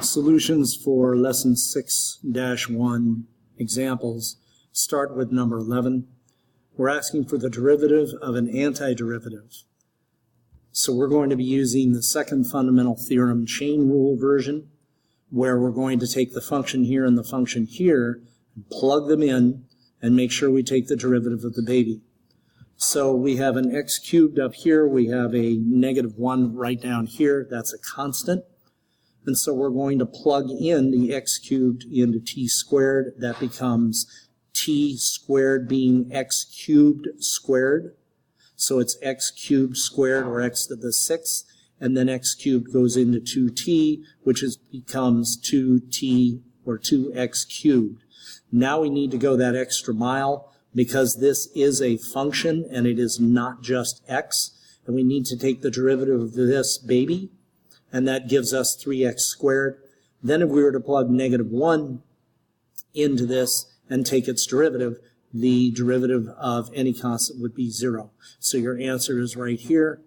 Solutions for lesson 6-1 examples start with number 11. We're asking for the derivative of an antiderivative. So we're going to be using the second fundamental theorem chain rule version, where we're going to take the function here and the function here, and plug them in, and make sure we take the derivative of the baby. So we have an x cubed up here, we have a -1 right down here, that's a constant. And so we're going to plug in the x cubed into t squared. That becomes t squared being x cubed squared. So it's x cubed squared, or x to the 6th, and then x cubed goes into 2t, which becomes 2t, or 2x cubed. Now we need to go that extra mile, because this is a function and it is not just x, and we need to take the derivative of this baby, and that gives us 3x squared. Then if we were to plug -1 into this and take its derivative, the derivative of any constant would be 0. So your answer is right here.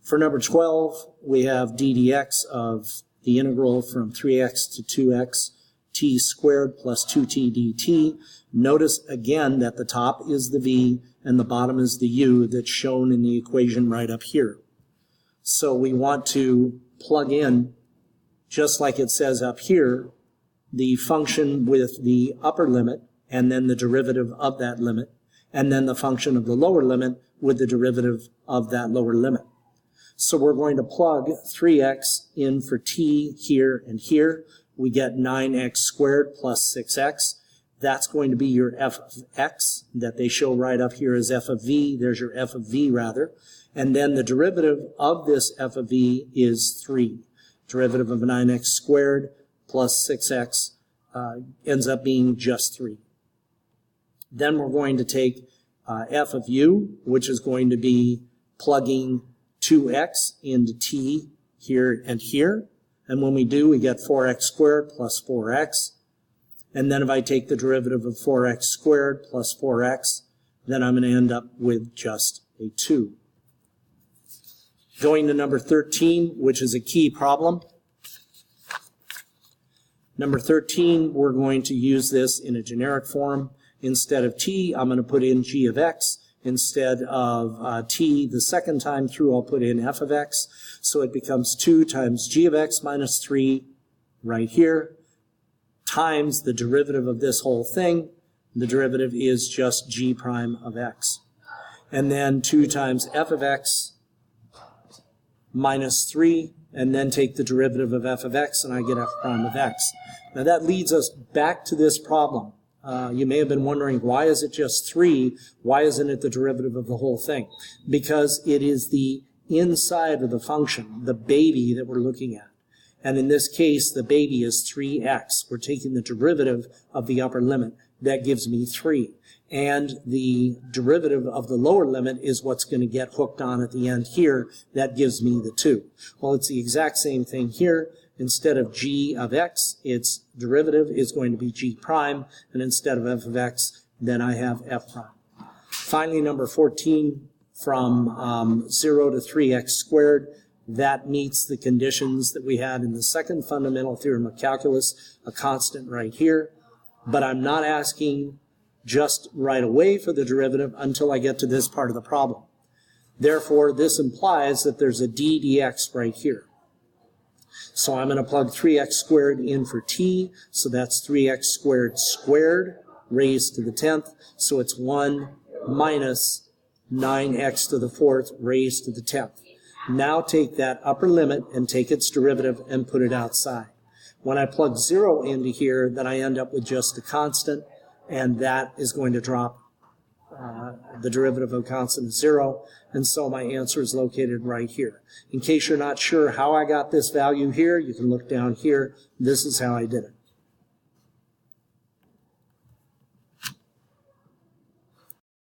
For number 12, we have d dx of the integral from 3x to 2x, t squared plus 2t dt. Notice again that the top is the v and the bottom is the u that's shown in the equation right up here. So we want to plug in, just like it says up here, the function with the upper limit and then the derivative of that limit, and then the function of the lower limit with the derivative of that lower limit. So we're going to plug 3x in for t here and here. We get 9x squared plus 6x. That's going to be your f of x that they show right up here as f of v. There's your f of v rather. And then the derivative of this f of v is 3. Derivative of 9x squared plus 6x ends up being just 3. Then we're going to take f of u, which is going to be plugging 2x into t here and here. And when we do, we get 4x squared plus 4x. And then if I take the derivative of 4x squared plus 4x, then I'm going to end up with just a 2. Going to number 13, which is a key problem. Number 13, we're going to use this in a generic form. Instead of t, I'm going to put in g of x. Instead of t the second time through, I'll put in f of x. So it becomes 2 times g of x minus 3 right here, times the derivative of this whole thing. The derivative is just g prime of x. And then 2 times f of x minus 3, and then take the derivative of f of x, and I get f prime of x. Now that leads us back to this problem. You may have been wondering, why is it just 3? Why isn't it the derivative of the whole thing? Because it is the inside of the function, the baby that we're looking at. And in this case, the baby is 3x. We're taking the derivative of the upper limit. That gives me 3. And the derivative of the lower limit is what's going to get hooked on at the end here. That gives me the 2. Well, it's the exact same thing here. Instead of g of x, its derivative is going to be g prime. And instead of f of x, then I have f prime. Finally, number 14, from 0 to 3x squared. That meets the conditions that we had in the second fundamental theorem of calculus, a constant right here. But I'm not asking just right away for the derivative until I get to this part of the problem. Therefore, this implies that there's a d dx right here. So I'm going to plug 3x squared in for t, so that's 3x squared squared raised to the 10th, so it's 1 minus 9x to the 4th raised to the 10th. Now take that upper limit and take its derivative and put it outside. When I plug 0 into here, then I end up with just a constant, and that is going to drop the derivative of a constant is 0, and so my answer is located right here. In case you're not sure how I got this value here, you can look down here. This is how I did it.